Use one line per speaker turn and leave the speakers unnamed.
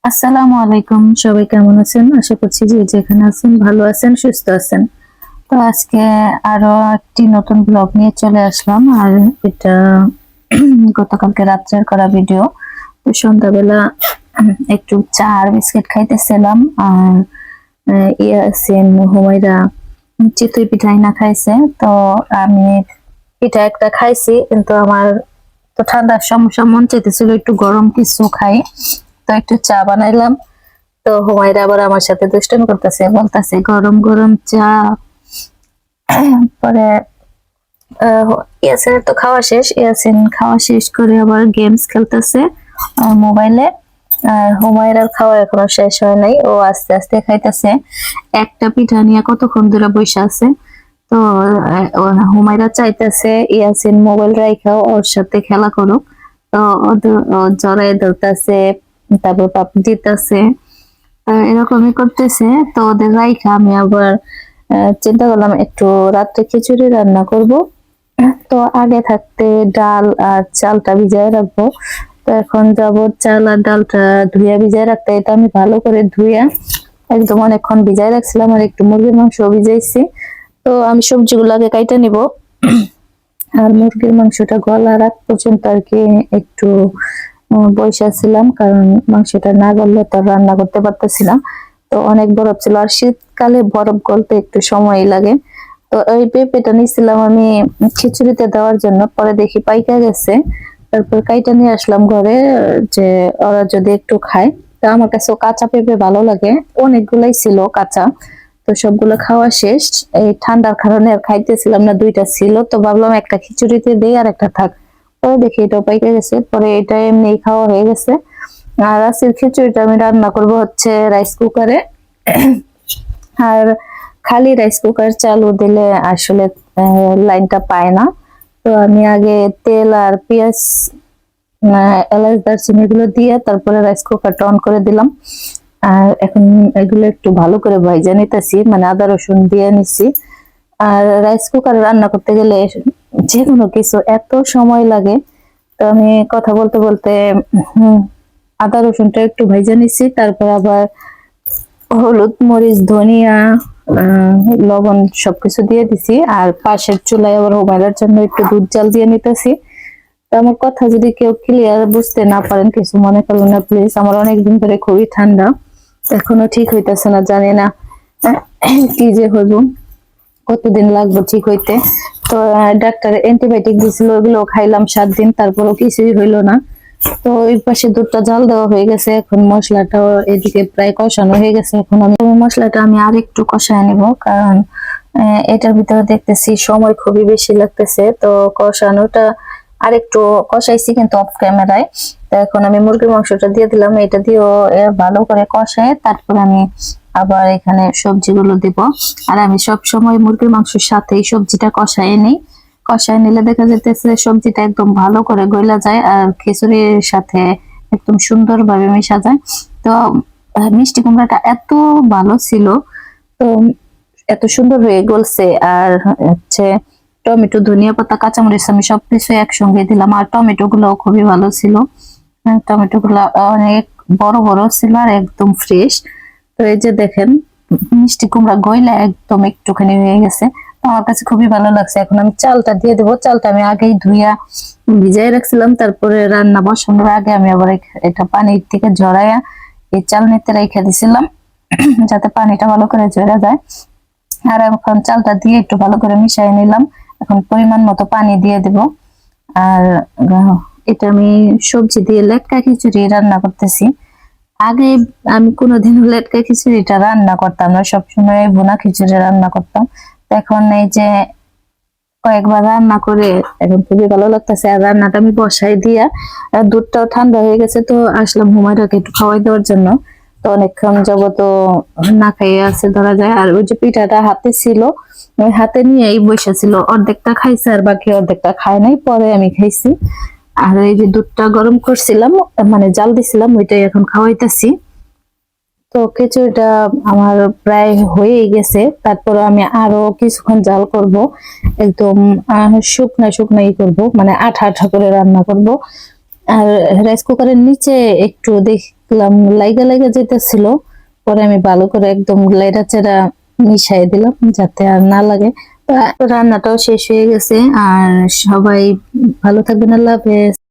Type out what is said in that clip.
আসসালামু আলাইকুম, সবাই কেমন আছেন? আশা করছি যে যেখানে আছেন ভালো আছেন, সুস্থ আছেন। তো আজকে আরো একটি নতুন ব্লগ নিয়ে চলে আসলাম। আর এটা গতকালকে রাত্রের করা ভিডিও। তো সন্ধ্যাবেলা একটু চা আর বিস্কিট খাইতেছিলাম। আর ইয়াসিন হুমায়রা চিতই পিঠাই না খাইছে। তো আমি পিঠা একটা খাইছি, কিন্তু আমার তো ঠান্ডার সমস্যা, মন চাইতেছিল একটু গরম কিছু খাই। তো একটু চা বানাইলাম। তো হুমায়রা আবার আমার সাথে দুষ্টামি করতেছে, বলতেছে গরম গরম চা। পরে ইয়াসিনের তো খাওয়া শেষ, ইয়াসিন খাওয়া শেষ করে আবার গেমস খেলতেছে মোবাইলে। আর হুমায়রার খাওয়া এখনো শেষ হয় নাই, ও আস্তে আস্তে খাইতেছে। একটা পিঠা নিয়ে কতক্ষণ ধরে বসে আছে। তো হুমায়রা চাইতেছে ইয়াসিন মোবাইল রাইখাও ওর সাথে খেলা করুক। তো ও জড়াই ধরতেছে, তারপর পাপ দিতেছে, এরকমই করতেছে। তো ওদের রাইখা আমি আবার চিন্তা করলাম একটু রাত্রে খিচুড়ি রান্না করব। তো আগে থাকতে ডাল আর চালটা ভিজায় রাখবো। তো এখন যাব চাল আর ডালটা ধুইয়া ভিজায় রাখতে। এটা আমি ভালো করে ধুইয়া একদম অনেকক্ষণ ভিজায় রাখছিলাম, আর একটু মুরগির মাংস ভিজাইছি। তো আমি সবজিগুলো আগে কাইটা নিব। আর মুরগির মাংসটা গলার আগ পর্যন্ত আর কি একটু বসে ছিলাম, কারণ মাংসটা না গললে তো রান্না করতে পারতেছিলাম। তো অনেক বরফ ছিল, আর শীতকালে বরফ গলতে একটু সময় লাগে। তো ওই পেঁপেটা নিয়েছিলাম আমি খিচুড়িতে দেওয়ার জন্য, পরে দেখি পাইকা গেছে। তারপর কাইটা নিয়ে আসলাম ঘরে, যে ওরা যদি একটু খায়। তো আমার কাছে কাঁচা পেঁপে ভালো লাগে, অনেকগুলাই ছিল কাঁচা। তো সবগুলো খাওয়া শেষ। এই ঠান্ডার কারণে আর খাইতেছিলাম না, দুইটা ছিল, তো ভাবলাম একটা খিচুড়িতে দেই আর একটা থাক। পরে দেখি এটাও পাইকে গেছে, পরে এটা এমনি খাওয়া হয়ে গেছে। আর আজকের খিচুড়িটা আমি রান্না করব হচ্ছে রাইস কুকারে। আর খালি রাইস কুকার চালু দিলে আসলে লাইনটা পায় না। তো আমি আগে তেল আর পেঁয়াজ, এলাচ দারচিনি এগুলো দিয়ে তারপরে রাইস কুকারটা অন করে দিলাম। আর এখন এগুলো একটু ভালো করে ভাইজা নিতেছি, মানে আদা রসুন দিয়ে নিছি। আর রাইস কুকারে রান্না করতে গেলে যে কোনো কিছু এত সময় লাগে। তো আমি কথা বলতে বলতে আদা রসুনটা একটু ভাইজা নিছি, তারপর আবার হলুদ মরিচ ধনিয়া লবণ সবকিছু দিয়ে দিছি। আর পাশের চুলায় আবার হুমায়রার জন্য একটু দুধ জাল দিয়ে নিতেছি। তো আমার কথা যদি কেউ ক্লিয়ার বুঝতে না পারেন, কিছু মনে করবেন না প্লিজ। আমার অনেকদিন ধরে খুবই ঠান্ডা, এখনো ঠিক হইতেছে না, জানি না কি যে হইব, কতদিন লাগবে ঠিক হইতে। তো ডাক্তার অ্যান্টিবায়োটিক দিছিল, ওগুলো খাইলাম 7 দিন, তারপরও কিছুই হইলো না। তো ওই পাশে দুধটা জাল দেওয়া হয়ে গেছে, এখন মশলাটাও এদিকে প্রায় কষানো হয়ে গেছে। এখন আমি মশলাটা আর একটু কষায় নিব, কারণ এটার ভিতরে দেখতেছি সময় খুবই বেশি লাগতেছে। তো কষানোটা আর একটু কষাইছি, কিন্তু অফ ক্যামেরায়। তো এখন আমি মুরগির মাংসটা দিয়ে দিলাম, এটা দিয়েও ভালো করে কষায় তারপর আমি আবার এখানে সবজিগুলো দিব। আর আমি সব সময় মুরগির মাংসের সাথেই সবজিটা কষায় নিই। কষায় নিলে দেখা যাইতেছে সবজিটা একদম ভালো করে গইলা যায়, আর খিচুড়ির সাথে একদম সুন্দরভাবে মিশা যায়। তো মিষ্টি কুমড়াটা এত ভালো ছিল, তো এত সুন্দর হয়ে গলছে। আর হচ্ছে টমেটো ধনিয়া পাতা কাঁচামরিচ আমি সবকিছু একসঙ্গে দিলাম, আর টমেটো গুলো খুবই ভালো ছিল। টমেটো গুলা অনেক বড় বড় ছিল আর একদম ফ্রেশ। তো এই যে দেখেন মিষ্টি কুমড়া গইলা একদম একটুখানি হয়ে গেছে। আমার কাছে খুবই ভালো লাগছে। এখন আমি চালটা দিয়ে দেবো। চালটা আমি আগেই ধুইয়া ভিজাই রাখছিলাম, তারপরে রান্না বসানোর আগে আমি আবার এটা পানির থেকে ঝরাইয়া এই চাল নিতে রেখে দিছিলাম, যাতে পানিটা ভালো করে ঝরা যায়। আর এখন চালটা দিয়ে একটু ভালো করে মিশিয়ে নিলাম। এখন পরিমাণ মতো পানি দিয়ে দেব। আর এটা আমি সবজি দিয়ে লেটকা খিচুড়ি রান্না করতেছি। আগে আমি কোনোদিন লেটকা খিচুড়িটা রান্না করতাম না, সবসময় ভুনা খিচুড়ি রান্না করতাম। এখন এই যে কয়েকবার রান্না করে এখন খুবই ভালো লাগতেছে। আর রান্নাটা আমি বসাই দিয়া, দুধটাও ঠান্ডা হয়ে গেছে, তো আসলাম হুমায়রাকে একটু খাওয়াই দেওয়ার জন্য। তো অনেকক্ষণ যাবত না খাইয়ে আছে ধরা যায়। আর ওই যে পিঠাটা হাতে ছিল, ওই হাতে নিয়েই বসেছিল, অর্ধেকটা খাইছে আর বাকি অর্ধেকটা খায় নাই, পরে আমি খাইছি। আর এই যে দুধটা গরম করছিলাম, মানে জাল দিছিলাম, ওইটাই এখন খাওয়াইতেছি। তো খিচুড়িটা আমার প্রায় হয়েই গেছে, তারপরে আমি আরো কিছুক্ষণ জাল করব। একদম শুকনা শুকনাই করব, মানে আঠা আঠা করে রান্না করব। আর রাইস কুকারের নিচে একটু দেখলাম লাইগা লাইগা যেতেছিল, পরে আমি ভালো করে একদম লাইড়া চাড়া মিশাই দিলাম যাতে আর না লাগে। তো রান্নাটাও শেষ হয়ে গেছে। আর সবাই ভালো থাকবেন, আল্লাহ হাফেজ।